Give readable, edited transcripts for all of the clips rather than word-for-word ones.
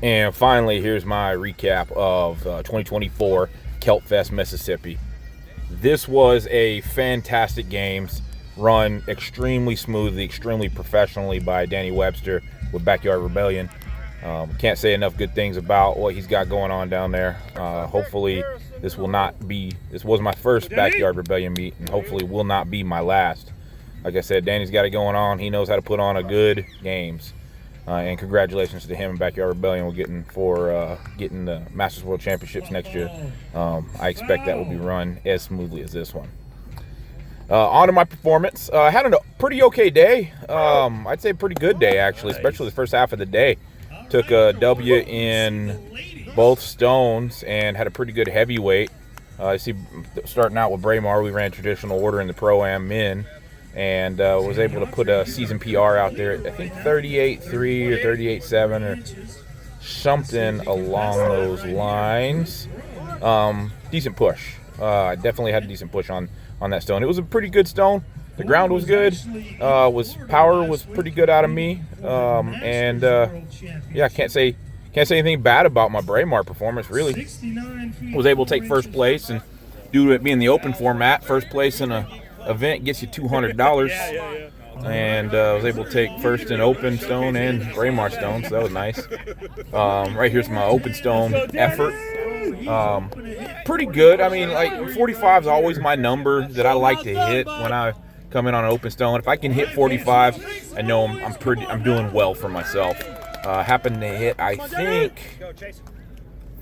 And finally, here's my recap of 2024 CeltFest Mississippi. This was a fantastic games run extremely smoothly, extremely professionally by Danny Webster with Backyard Rebellion. Can't say enough good things about what he's got going on down there. Hopefully, this was my first Backyard Rebellion meet, and hopefully will not be my last. Like I said, Danny's got it going on. He knows how to put on a good games. And congratulations to him and Backyard Rebellion getting the Masters World Championships next year. I expect that will be run as smoothly as this one. On to my performance. I had a pretty okay day. I'd say a pretty good day, actually, especially the first half of the day. Took a W in both stones and had a pretty good heavyweight. I see starting out with Braemar, we ran traditional order in the Pro-Am men. And was able to put a season PR out there at, I think, 38.3 or 38.7 or something along those lines. Decent push. I definitely had a decent push on that stone. It was a pretty good stone. The ground was good. Power was pretty good out of me. Yeah, can't say anything bad about my Braemar performance, really. Was able to take first place, and due to it being the open format, first place in a event gets you $200, and was able to take first in open stone and Braemar stone, so that was nice. Right here's my open stone effort. Pretty good. I mean, like 45 is always my number that I like to hit when I come in on an open stone. If I can hit 45, I know I'm doing well for myself. Happened to hit, I think,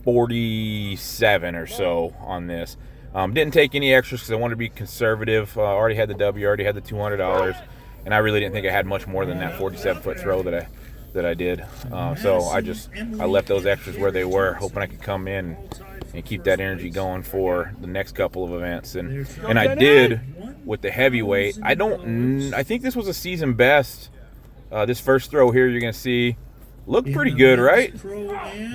47 or so on this. Didn't take any extras because I wanted to be conservative. Already had the W, already had the $200, and I really didn't think I had much more than that 47-foot throw that I did. So I left those extras where they were, hoping I could come in and keep that energy going for the next couple of events. And I did with the heavyweight. I think this was a season best. This first throw here you're going to see looked pretty good, right?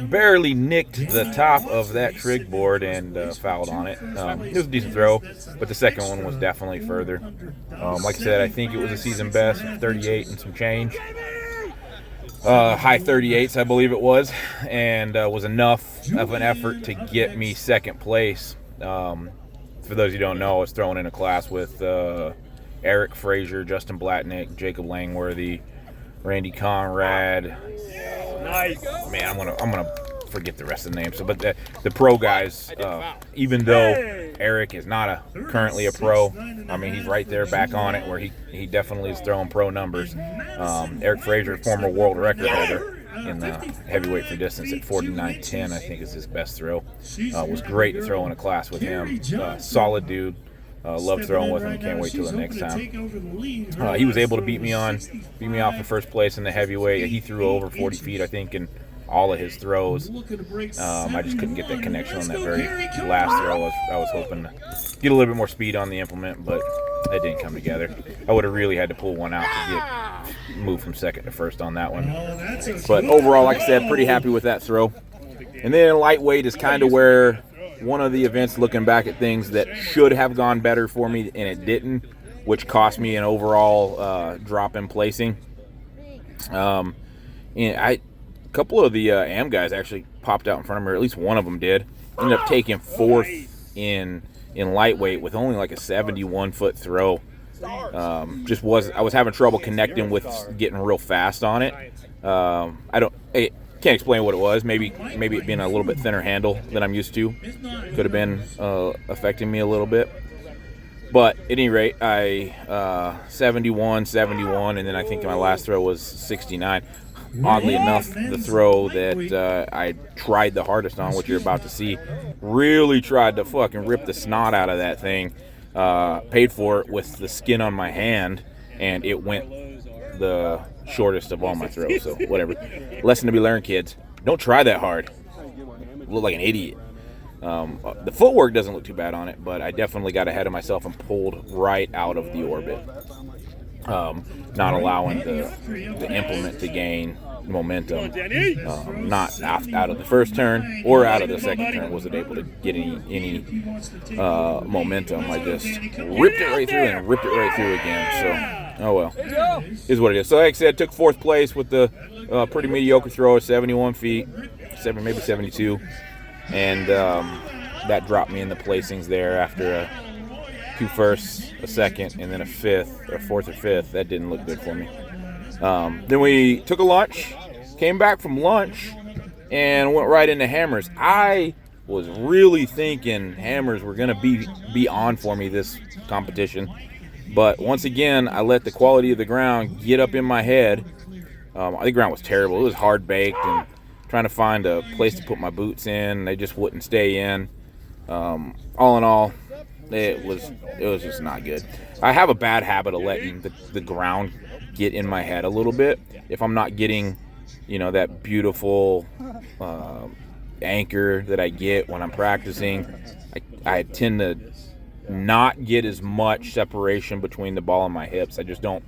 Barely nicked the top of that trig board and fouled on it. It was a decent throw, but the second one was definitely further. Like I said, I think it was a season best, 38 and some change. High 38s, I believe it was, and was enough of an effort to get me second place. For those who don't know, I was thrown in a class with Eric Frazier, Justin Blatnick, Jacob Langworthy, Randy Conrad. Nice. Man, I'm gonna forget the rest of the names. So, but the pro guys, even though Eric is not currently a pro, I mean he's right there back on it where he definitely is throwing pro numbers. Eric Frazier, former world record holder in the heavyweight for distance at 49.10, I think is his best throw. Was great to throw in a class with him. Solid dude. Loved throwing with him. Can't wait till the next time. He was able to beat me off for first place in the heavyweight. He threw over 40 feet, I think, in all of his throws. I just couldn't get that connection on that very last throw. I was hoping to get a little bit more speed on the implement, but it didn't come together. I would have really had to pull one out to get moved from second to first on that one. But overall, like I said, pretty happy with that throw. And then lightweight is kind of where one of the events, looking back at things that should have gone better for me and it didn't, which cost me an overall drop in placing. And a couple of the AM guys actually popped out in front of me, or at least one of them did. Ended up taking fourth in lightweight with only like a 71-foot throw. I was having trouble connecting with getting real fast on it. Can't explain what it was. Maybe it being a little bit thinner handle than I'm used to could have been affecting me a little bit. But at any rate, I 71, and then I think my last throw was 69. Oddly enough, the throw that I tried the hardest on, which you're about to see, really tried to fucking rip the snot out of that thing. Paid for it with the skin on my hand, and it went the shortest of all my throws, so whatever. Lesson to be learned, kids. Don't try that hard. Look like an idiot. The footwork doesn't look too bad on it, but I definitely got ahead of myself and pulled right out of the orbit. Not allowing the implement to gain momentum. Not out of the first turn or out of the second turn wasn't able to get any momentum. I just ripped it right through and ripped it right through again. So, oh well, is what it is. So like I said, took fourth place with the pretty mediocre throw, 71 feet, maybe 72, and that dropped me in the placings there after 2 firsts, a second, and then a fifth, or fourth or fifth. That didn't look good for me. Then we took a lunch, came back from lunch, and went right into hammers. I was really thinking hammers were going to be on for me this competition. But once again, I let the quality of the ground get up in my head. The ground was terrible. It was hard baked, and trying to find a place to put my boots in, they just wouldn't stay in. All in all, it was just not good. I have a bad habit of letting the ground get in my head a little bit. If I'm not getting, that beautiful anchor that I get when I'm practicing, I tend to not get as much separation between the ball and my hips. I don't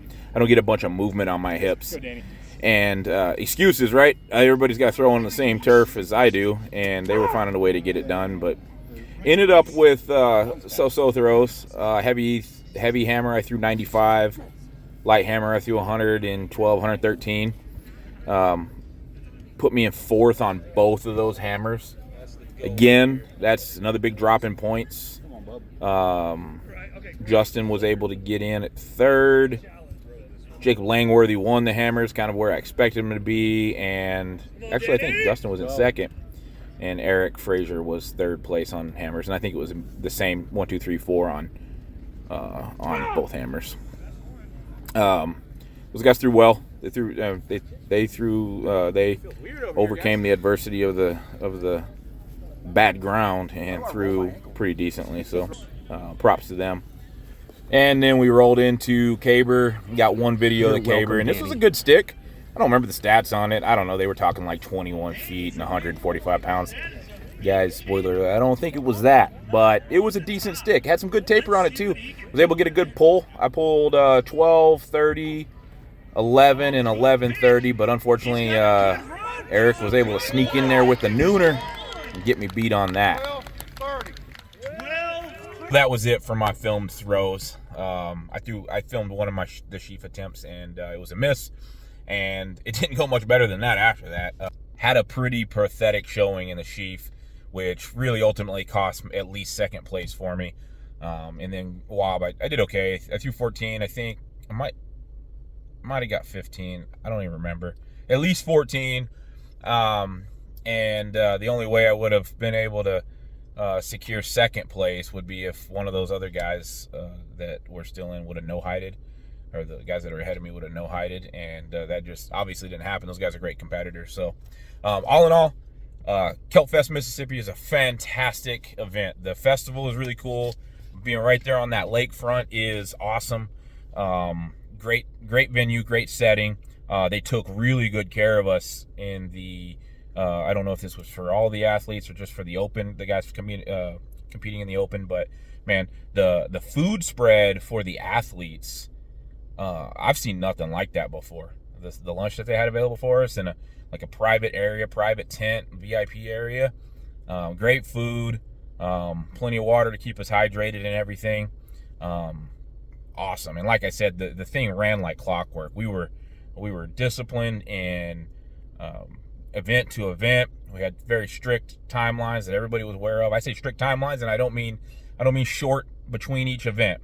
get a bunch of movement on my hips. And excuses, right? Everybody's got to throw on the same turf as I do, and they were finding a way to get it done. But ended up with so-so throws. Heavy hammer, I threw 95. Light hammer, I threw 112, 113. Put me in fourth on both of those hammers. Again, that's another big drop in points. Justin was able to get in at third. Jacob Langworthy won the hammers, kind of where I expected him to be. And actually, I think Justin was in second. And Eric Frazier was third place on hammers. And I think it was the same 1, 2, 3, 4 on both hammers. Those guys threw well. They overcame the adversity of the bad ground and threw pretty decently. So props to them. And then we rolled into Caber, got one video of the Caber, and this was a good stick. I don't remember the stats on it. I don't know. They were talking like 21 feet and 145 pounds. Guys, spoiler, I don't think it was that, but it was a decent stick. Had some good taper on it too. Was able to get a good pull. I pulled 12, 30, 11, and 11:30, but unfortunately Eric was able to sneak in there with the nooner and get me beat on that. That was it for my filmed throws. I filmed one of the sheaf attempts, and it was a miss, and it didn't go much better than that after that. Had a pretty pathetic showing in the sheaf, which really ultimately cost at least second place for me. And then Wob, I did okay. I threw 14. I think I might have got 15. I don't even remember. At least 14. And the only way I would have been able to secure second place would be if one of those other guys that were still in would have no-hided, or the guys that are ahead of me would have no-hided, and that just obviously didn't happen. Those guys are great competitors. So all in all, CeltFest Mississippi is a fantastic event. The festival is really cool. Being right there on that lakefront is awesome. Great venue, great setting. They took really good care of us in the I don't know if this was for all the athletes or just for the open, the guys competing in the open, but man, the food spread for the athletes, I've seen nothing like that before. The lunch that they had available for us in a private area, private tent, VIP area, great food, plenty of water to keep us hydrated and everything. Awesome. And like I said, the thing ran like clockwork. We were disciplined in event to event. We had very strict timelines that everybody was aware of. I say strict timelines, and I don't mean short between each event.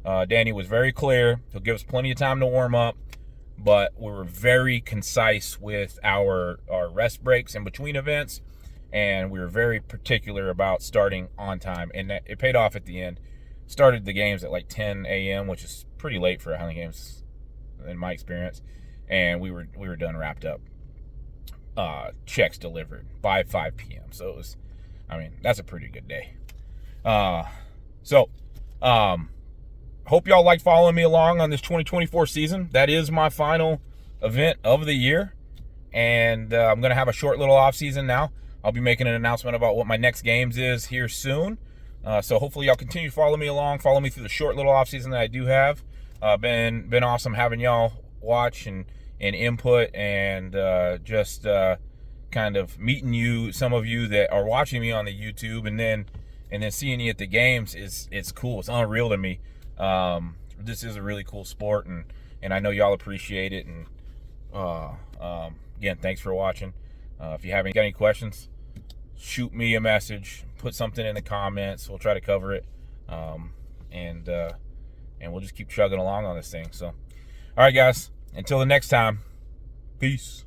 Danny was very clear. He'll give us plenty of time to warm up, but we were very concise with our rest breaks in between events, and we were very particular about starting on time, and it paid off at the end. Started the games at like 10 a.m., which is pretty late for hunting games in my experience, and we were done, wrapped up. Checks delivered by 5 p.m. So it was, that's a pretty good day. Hope y'all like following me along on this 2024 season. That is my final event of the year, and I'm going to have a short little off season now. I'll be making an announcement about what my next games is here soon. So hopefully y'all continue to follow me along, follow me through the short little off season that I do have. Been awesome having y'all watch and input, and just kind of meeting you, some of you that are watching me on the YouTube, and then seeing you at the games it's cool. It's unreal to me. This is a really cool sport, and I know y'all appreciate it, and again, thanks for watching. If you got any questions, shoot me a message, put something in the comments. We'll try to cover it, and we'll just keep chugging along on this thing. So, all right, guys, until the next time, peace.